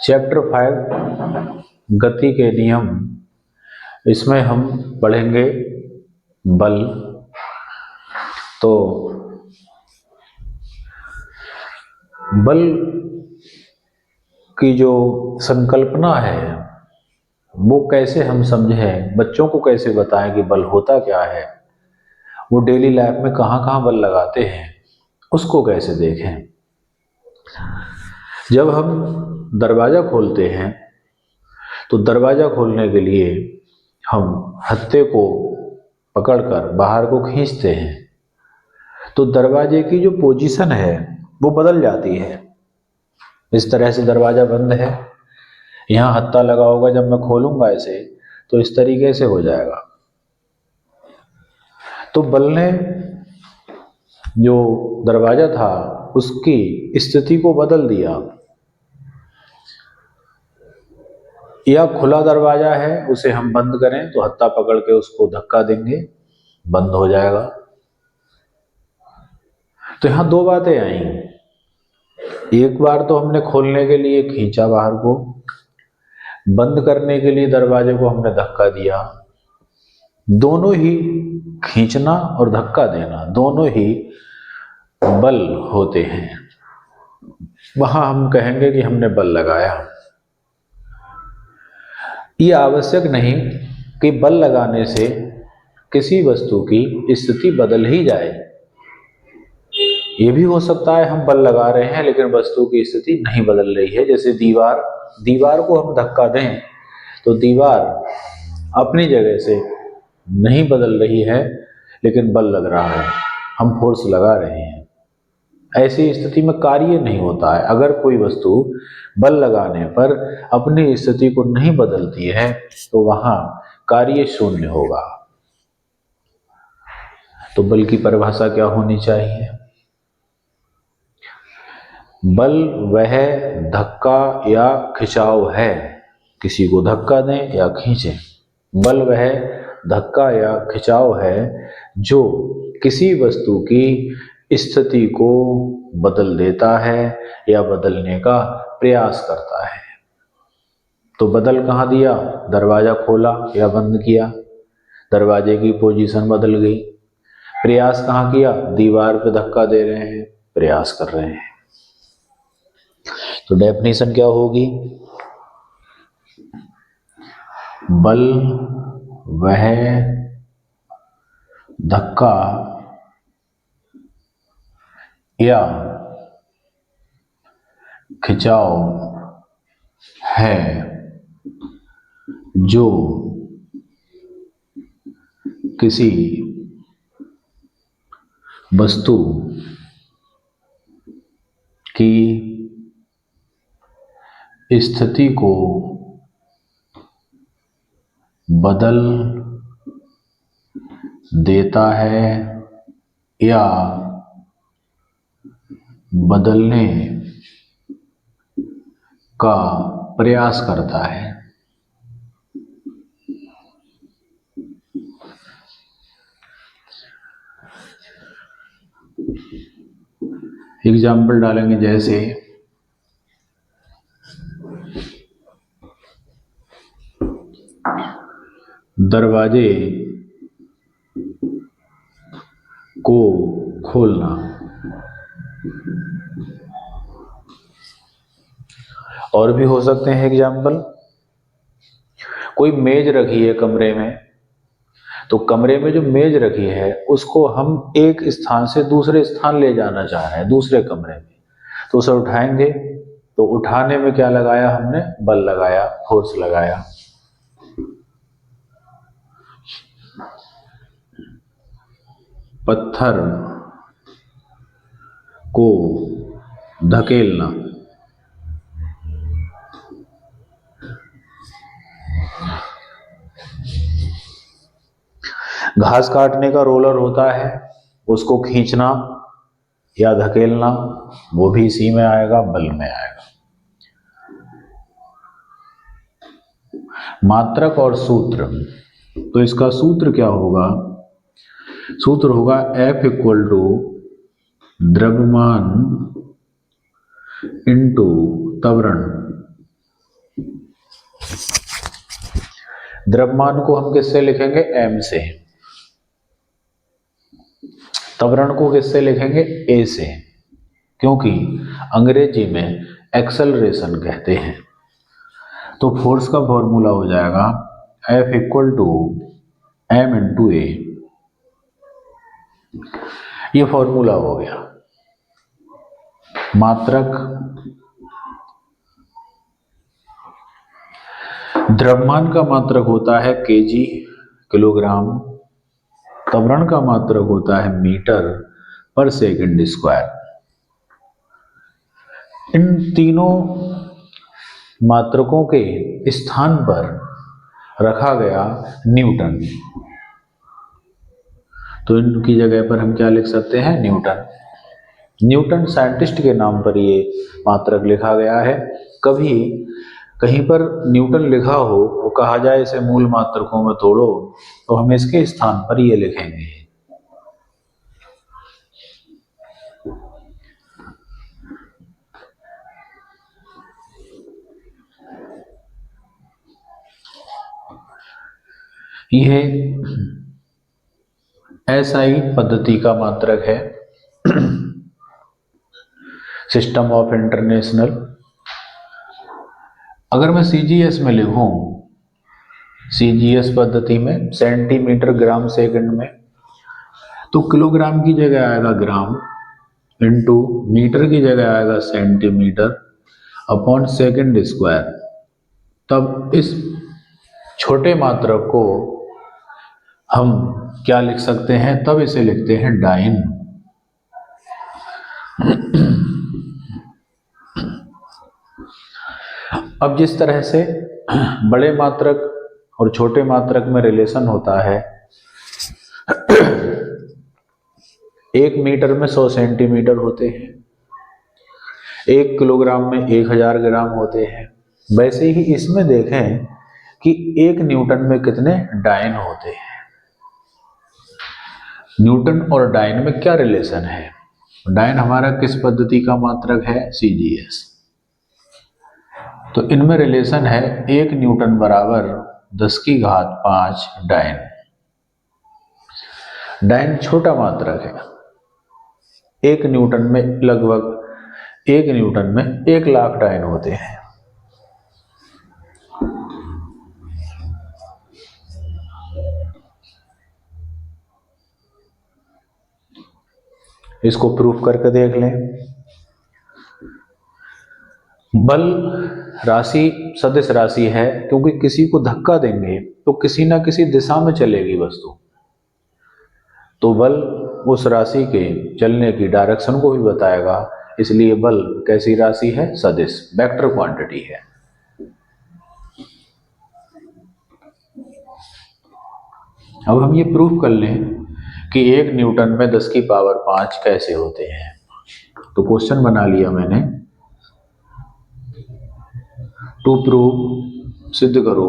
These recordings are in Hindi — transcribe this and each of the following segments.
चैप्टर 5 गति के नियम। इसमें हम पढ़ेंगे बल। तो बल की जो संकल्पना है वो कैसे हम समझें, बच्चों को कैसे बताएं कि बल होता क्या है, वो डेली लाइफ में कहाँ कहाँ बल लगाते हैं उसको कैसे देखें। जब हम दरवाज़ा खोलते हैं तो दरवाज़ा खोलने के लिए हम हत्थे को पकड़कर बाहर को खींचते हैं तो दरवाजे की जो पोजीशन है वो बदल जाती है। इस तरह से दरवाज़ा बंद है, यहाँ हत्था लगा होगा, जब मैं खोलूंगा इसे तो इस तरीके से हो जाएगा। तो बल ने जो दरवाज़ा था उसकी स्थिति को बदल दिया। या खुला दरवाज़ा है, उसे हम बंद करें तो हत्था पकड़ के उसको धक्का देंगे, बंद हो जाएगा। तो यहाँ दो बातें आई। एक बार तो हमने खोलने के लिए खींचा बाहर को, बंद करने के लिए दरवाजे को हमने धक्का दिया। दोनों ही खींचना और धक्का देना दोनों ही बल होते हैं। वहां हम कहेंगे कि हमने बल लगाया। ये आवश्यक नहीं कि बल लगाने से किसी वस्तु की स्थिति बदल ही जाए। ये भी हो सकता है हम बल लगा रहे हैं लेकिन वस्तु की स्थिति नहीं बदल रही है। जैसे दीवार को हम धक्का दें तो दीवार अपनी जगह से नहीं बदल रही है लेकिन बल लग रहा है, हम फोर्स लगा रहे हैं। ऐसी स्थिति में कार्य नहीं होता है। अगर कोई वस्तु बल लगाने पर अपनी स्थिति को नहीं बदलती है तो वहां कार्य शून्य होगा। तो बल की परिभाषा क्या होनी चाहिए? बल वह धक्का या खिंचाव है, किसी को धक्का दें या खींचें, बल वह धक्का या खिंचाव है जो किसी वस्तु की स्थिति को बदल देता है या बदलने का प्रयास करता है। तो बदल कहाँ दिया? दरवाजा खोला या बंद किया, दरवाजे की पोजीशन बदल गई। प्रयास कहाँ किया? दीवार पे धक्का दे रहे हैं, प्रयास कर रहे हैं। तो डेफिनेशन क्या होगी? बल वह धक्का या खिंचाव है जो किसी वस्तु की स्थिति को बदल देता है या बदलने का प्रयास करता है। एग्जाम्पल डालेंगे, जैसे दरवाजे को खोलना। और भी हो सकते हैं एग्जाम्पल। कोई मेज रखी है कमरे में, तो कमरे में जो मेज रखी है उसको हम एक स्थान से दूसरे स्थान ले जाना चाह रहे हैं, दूसरे कमरे में, तो उसे उठाएंगे। तो उठाने में क्या लगाया हमने? बल लगाया, फोर्स लगाया। पत्थर को धकेलना, घास काटने का रोलर होता है, उसको खींचना या धकेलना, वो भी इसी में आएगा, बल में आएगा। मात्रक और सूत्र, तो इसका सूत्र क्या होगा? सूत्र होगा F = द्रव्यमान इंटू त्वरण। द्रव्यमान को हम किससे लिखेंगे? m से। त्वरण को किससे लिखेंगे? a से, क्योंकि अंग्रेजी में एक्सेलरेशन कहते हैं। तो फोर्स का फॉर्मूला हो जाएगा F equal to m into a. ये फॉर्मूला हो गया। मात्रक, द्रव्यमान का मात्रक होता है केजी, किलोग्राम। त्वरण का मात्रक होता है मीटर पर सेकंड स्क्वायर। इन तीनों मात्रकों के स्थान पर रखा गया न्यूटन। तो इनकी जगह पर हम क्या लिख सकते हैं? न्यूटन। न्यूटन साइंटिस्ट के नाम पर ये मात्रक लिखा गया है। कभी कहीं पर न्यूटन लिखा हो, वो कहा जाए इसे मूल मात्रकों में तोड़ो, तो हम इसके स्थान पर ये लिखेंगे। यह एसआई पद्धति का मात्रक है, सिस्टम ऑफ इंटरनेशनल। अगर मैं सीजीएस में लिखूं, सीजीएस पद्धति में सेंटीमीटर ग्राम सेकंड में, तो किलोग्राम की जगह आएगा ग्राम, इंटू मीटर की जगह आएगा सेंटीमीटर, अपॉन सेकंड स्क्वायर। तब इस छोटे मात्रक को हम क्या लिख सकते हैं? तब इसे लिखते हैं डाइन। अब जिस तरह से बड़े मात्रक और छोटे मात्रक में रिलेशन होता है, 1 मीटर में 100 सेंटीमीटर होते हैं, 1 किलोग्राम में 1000 ग्राम होते हैं, वैसे ही इसमें देखें कि 1 न्यूटन में कितने डाइन होते हैं। न्यूटन और डाइन में क्या रिलेशन है? डाइन हमारा किस पद्धति का मात्रक है? सीजीएस। तो इनमें रिलेशन है 1 न्यूटन बराबर 10 की घात 5 डाइन। डाइन छोटा मात्रक है। 1 न्यूटन में लगभग 1 न्यूटन में 1 लाख डाइन होते हैं। इसको प्रूफ करके देख लें। बल राशि सदिश राशि है, क्योंकि किसी को धक्का देंगे तो किसी ना किसी दिशा में चलेगी वस्तु। तो बल उस राशि के चलने की डायरेक्शन को भी बताएगा, इसलिए बल कैसी राशि है? सदिश, वेक्टर क्वांटिटी है। अब हम ये प्रूफ कर लें कि 1 न्यूटन में 10 की पावर 5 कैसे होते हैं। तो क्वेश्चन बना लिया मैंने, टू प्रूव, सिद्ध करो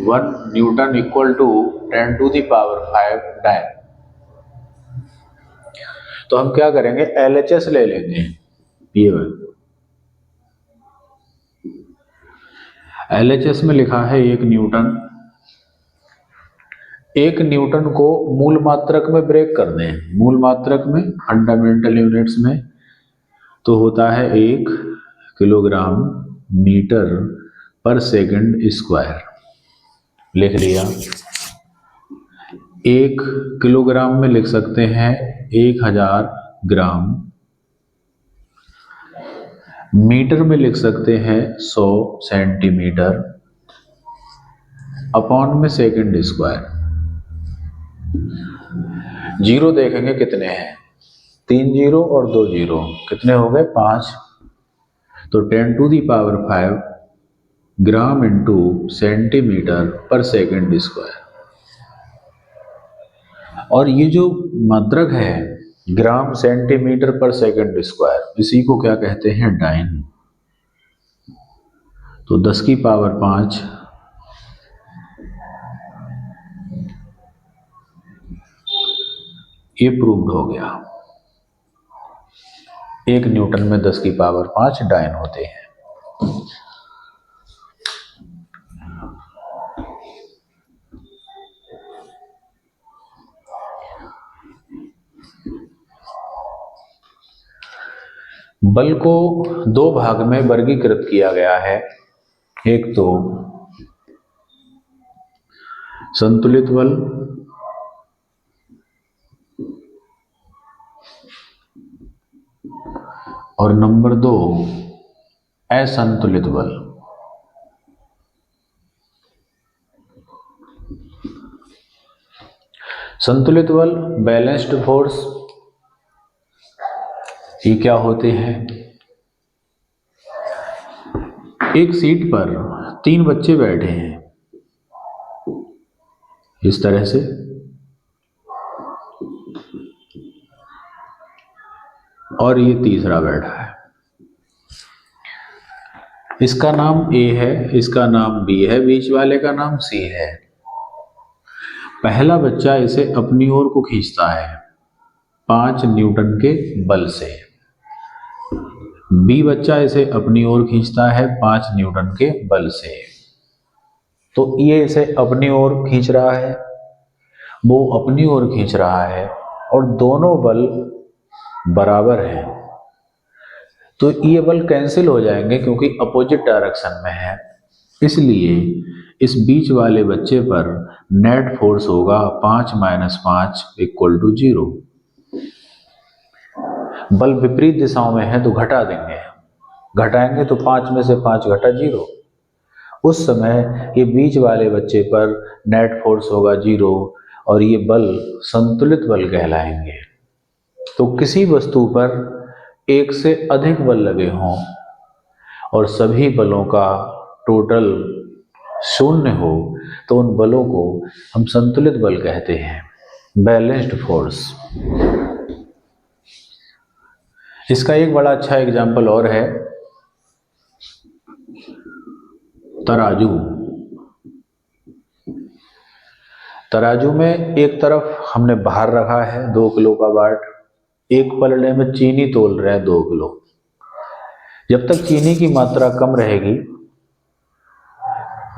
1 newton equal to 10 to the power 5 dyne. तो हम क्या करेंगे? LHS ले लेंगे। ये LHS में लिखा है 1 न्यूटन। 1 न्यूटन को मूल मात्रक में ब्रेक कर दें। मूल मात्रक में, फंडामेंटल यूनिट्स में, तो होता है 1 किलोग्राम मीटर पर सेकंड स्क्वायर। लिख लिया। 1 किलोग्राम में लिख सकते हैं 1000 ग्राम, मीटर में लिख सकते हैं 100 सेंटीमीटर, अपॉन में सेकंड स्क्वायर। जीरो देखेंगे कितने हैं? 3 जीरो और 2 जीरो, कितने हो गए? 5। तो 10 to the power 5 gram into centimetre per second square. और ये जो मात्रक है gram centimetre per second square, इसी को क्या कहते हैं? डाइन। तो 10 की पावर 5 ये प्रूव्ड हो गया। 1 न्यूटन में 10 की पावर 5 डायन होते हैं। बल को 2 भाग में वर्गीकृत किया गया है। एक तो संतुलित बल और नंबर 2 असंतुलित बल। संतुलित बल बैलेंस्ड फोर्स, ये क्या होते हैं? एक सीट पर 3 बच्चे बैठे हैं इस तरह से, और ये तीसरा बैठा है। इसका नाम A है, इसका नाम B है, बीच वाले का नाम C है। पहला बच्चा इसे अपनी ओर को खींचता है 5 न्यूटन के बल से। B बच्चा इसे अपनी ओर खींचता है 5 न्यूटन के बल से। तो ये इसे अपनी ओर खींच रहा है, वो अपनी ओर खींच रहा है, और दोनों बल बराबर हैं। तो ये बल कैंसिल हो जाएंगे क्योंकि अपोजिट डायरेक्शन में है। इसलिए इस बीच वाले बच्चे पर नेट फोर्स होगा 5 - 5 = 0। बल विपरीत दिशाओं में है तो घटा देंगे, घटाएंगे तो 5 में से 5 घटा 0। उस समय ये बीच वाले बच्चे पर नेट फोर्स होगा 0 और ये बल संतुलित बल कहलाएंगे। तो किसी वस्तु पर एक से अधिक बल लगे हों और सभी बलों का टोटल 0 हो तो उन बलों को हम संतुलित बल कहते हैं, बैलेंस्ड फोर्स। इसका एक बड़ा अच्छा एग्जाम्पल और है, तराजू। तराजू में एक तरफ हमने बाहर रखा है 2 किलो का बाट, एक पलड़े में चीनी तोल रहे हैं 2 किलो। जब तक चीनी की मात्रा कम रहेगी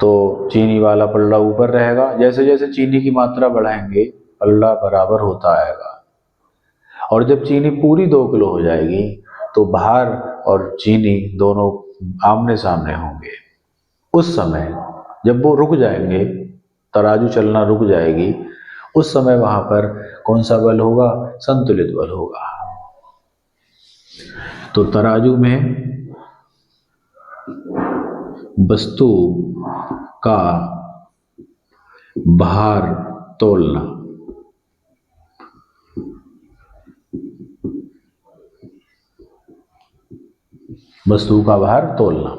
तो चीनी वाला पल्ला ऊपर रहेगा, जैसे जैसे चीनी की मात्रा बढ़ाएंगे पल्ला बराबर होता आएगा, और जब चीनी पूरी 2 किलो हो जाएगी तो भार और चीनी दोनों आमने सामने होंगे। उस समय जब वो रुक जाएंगे, तराजू चलना रुक जाएगी, उस समय वहां पर कौन सा बल होगा? संतुलित बल होगा। तो तराजू में वस्तु का भार तोलना, वस्तु का भार तोलना,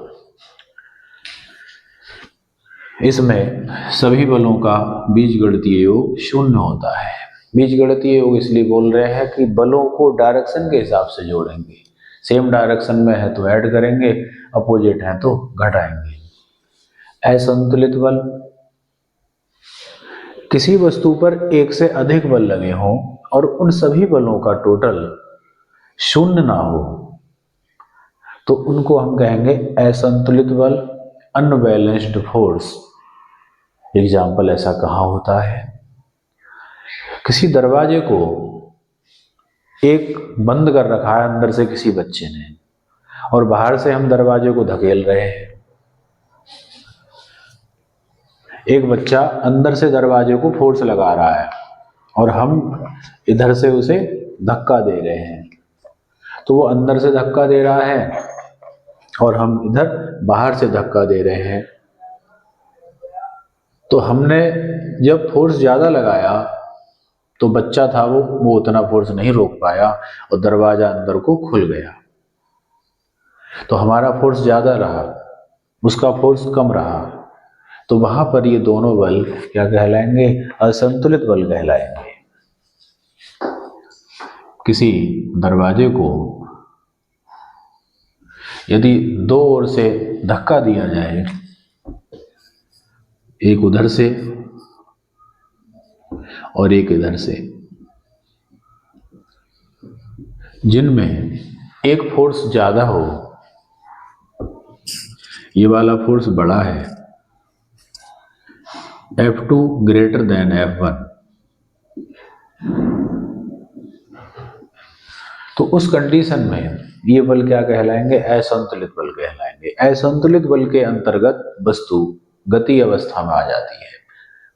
इसमें सभी बलों का बीजगणितीय योग 0 होता है। बीजगणितीय योग इसलिए बोल रहे हैं कि बलों को डायरेक्शन के हिसाब से जोड़ेंगे, सेम डायरेक्शन में है तो ऐड करेंगे, अपोजिट है तो घटाएंगे। असंतुलित बल, किसी वस्तु पर एक से अधिक बल लगे हों और उन सभी बलों का टोटल 0 ना हो तो उनको हम कहेंगे असंतुलित बल, अनबैलेंस्ड फोर्स। एग्जाम्पल ऐसा कहाँ होता है? किसी दरवाजे को एक बंद कर रखा है अंदर से किसी बच्चे ने, और बाहर से हम दरवाजे को धकेल रहे हैं। एक बच्चा अंदर से दरवाजे को फोर्स लगा रहा है और हम इधर से उसे धक्का दे रहे हैं, तो वो अंदर से धक्का दे रहा है और हम इधर बाहर से धक्का दे रहे हैं। तो हमने जब फोर्स ज़्यादा लगाया तो बच्चा था वो उतना फोर्स नहीं रोक पाया और दरवाजा अंदर को खुल गया। तो हमारा फोर्स ज़्यादा रहा, उसका फोर्स कम रहा, तो वहां पर ये दोनों बल क्या कहलाएंगे? असंतुलित बल कहलाएंगे। किसी दरवाजे को यदि 2 ओर से धक्का दिया जाए, एक उधर से और एक इधर से, जिनमें एक फोर्स ज़्यादा हो, ये वाला फोर्स बड़ा है, F2 ग्रेटर देन F1, तो उस कंडीशन में ये बल क्या कहलाएंगे? असंतुलित बल कहलाएंगे। असंतुलित बल के अंतर्गत वस्तु गति अवस्था में आ जाती है,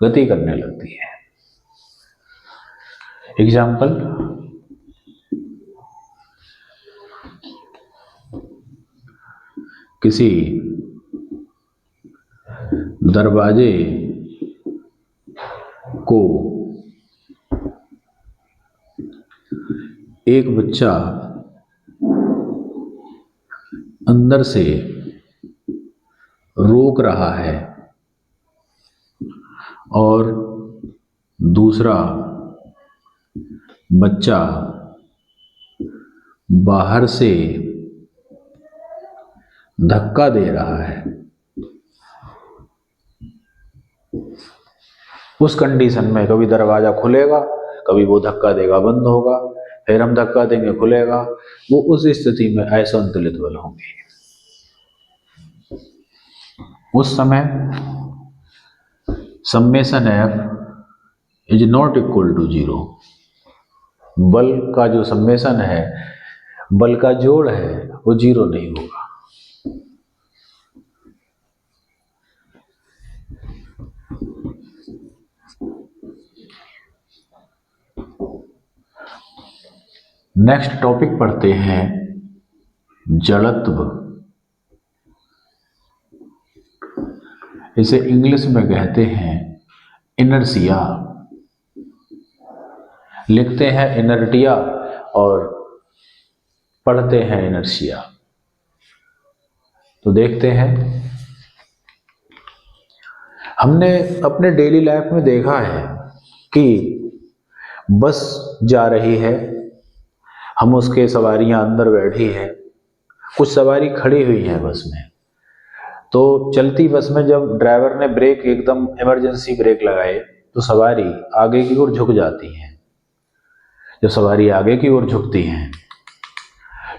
गति करने लगती है। एग्जाम्पल, किसी दरवाजे को एक बच्चा अंदर से रोक रहा है और दूसरा बच्चा बाहर से धक्का दे रहा है, उस कंडीशन में कभी दरवाजा खुलेगा, कभी वो धक्का देगा बंद होगा, फिर हम धक्का देंगे खुलेगा, वो उस स्थिति में असंतुलित बल होंगे। उस समय summation F is not equal to 0। बल का जो समेशन है, बल का जोड़ है, वो 0 नहीं होगा। नेक्स्ट टॉपिक पढ़ते हैं जड़त्व। इसे इंग्लिश में कहते हैं इनर्शिया, लिखते हैं इनर्टिया और पढ़ते हैं इनर्शिया। तो देखते हैं, हमने अपने डेली लाइफ में देखा है कि बस जा रही है, हम उसके सवारियां अंदर बैठी हैं, कुछ सवारी खड़ी हुई हैं बस में। तो चलती बस में जब ड्राइवर ने ब्रेक, एकदम इमरजेंसी ब्रेक लगाए, तो सवारी आगे की ओर झुक जाती हैं। जब सवारी आगे की ओर झुकती हैं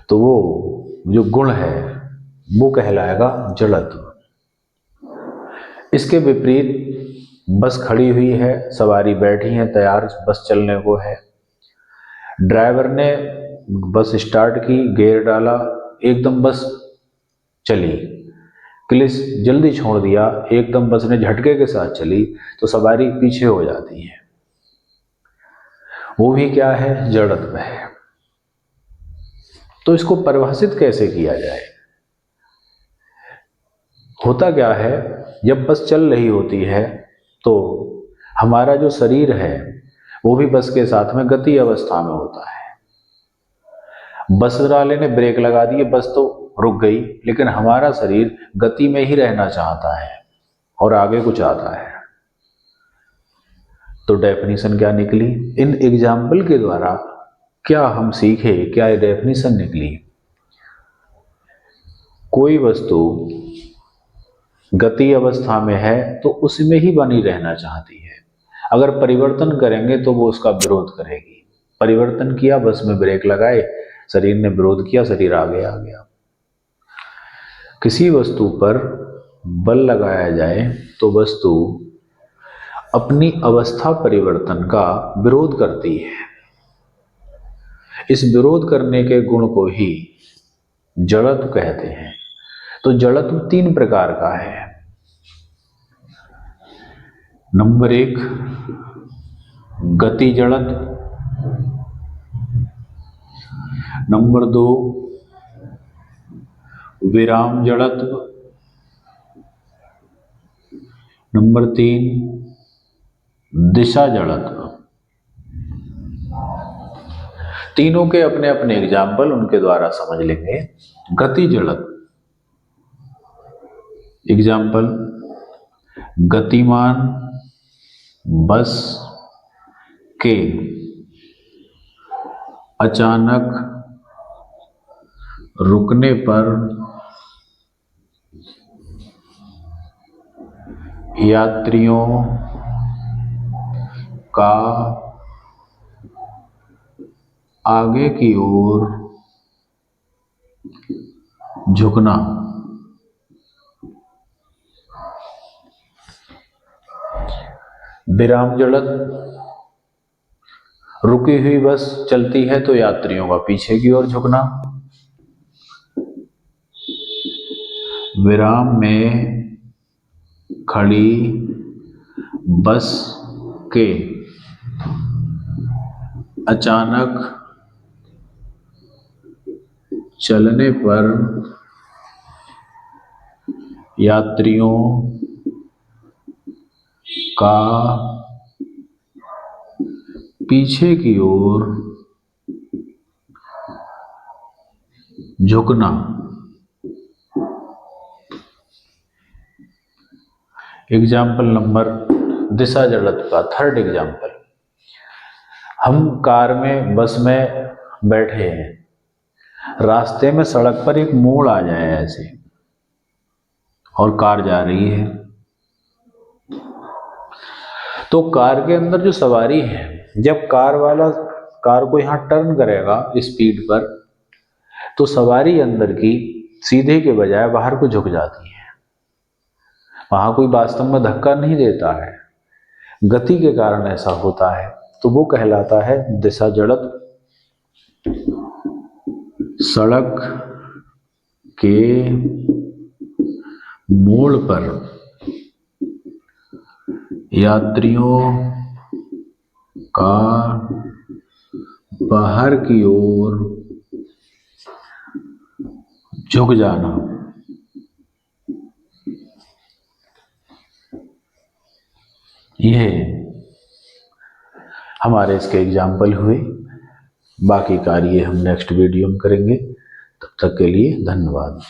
तो वो जो गुण है वो कहलाएगा जड़त्व। इसके विपरीत बस खड़ी हुई है, सवारी बैठी है, तैयार बस चलने को है, ड्राइवर ने बस स्टार्ट की, गियर डाला, एकदम बस चली, क्लिच जल्दी छोड़ दिया, एकदम बस ने झटके के साथ चली, तो सवारी पीछे हो जाती है। वो भी क्या है? जड़त्व है। तो इसको परिभाषित कैसे किया जाए? होता क्या है, जब बस चल रही होती है तो हमारा जो शरीर है वो भी बस के साथ में गति अवस्था में होता है। बस वाले ने ब्रेक लगा दिए, बस तो रुक गई, लेकिन हमारा शरीर गति में ही रहना चाहता है और आगे कुछ आता है। तो डेफिनेशन क्या निकली? इन एग्जाम्पल के द्वारा क्या हम सीखे, क्या ये डेफिनेशन निकली? कोई वस्तु गति अवस्था में है तो उसमें ही बनी रहना चाहती है। अगर परिवर्तन करेंगे तो वो उसका विरोध करेगी। परिवर्तन किया, बस में ब्रेक लगाए, शरीर ने विरोध किया, शरीर आगे आ गया। किसी वस्तु पर बल लगाया जाए तो वस्तु अपनी अवस्था परिवर्तन का विरोध करती है। इस विरोध करने के गुण को ही जड़त्व कहते हैं। तो जड़त्व 3 प्रकार का है। नंबर 1 गति जड़त्व, नंबर 2 विराम जड़त्व, नंबर 3 दिशा जड़त्व। तीनों के अपने अपने एग्जाम्पल, उनके द्वारा समझ लेंगे। गति जड़त्व, एग्जाम्पल, गतिमान बस के अचानक रुकने पर यात्रियों का आगे की ओर झुकना। विराम जड़त, रुकी हुई बस चलती है तो यात्रियों का पीछे की ओर झुकना। विराम में खड़ी बस के अचानक चलने पर यात्रियों का पीछे की ओर झुकना। एग्जाम्पल नंबर दिशा जड़त का थर्ड एग्जाम्पल। हम कार में बस में बैठे हैं, रास्ते में सड़क पर एक मोड़ आ जाए ऐसे, और कार जा रही है, तो कार के अंदर जो सवारी है, जब कार वाला कार को यहाँ टर्न करेगा स्पीड पर, तो सवारी अंदर की सीधे के बजाय बाहर को झुक जाती है। वहां कोई वास्तव में धक्का नहीं देता है, गति के कारण ऐसा होता है, तो वो कहलाता है दिशा जड़त। सड़क के मोड़ पर यात्रियों का बाहर की ओर झुक जाना। यह हमारे इसके एग्जाम्पल हुए। बाकी कार्य हम नेक्स्ट वीडियो में करेंगे। तब तक के लिए धन्यवाद।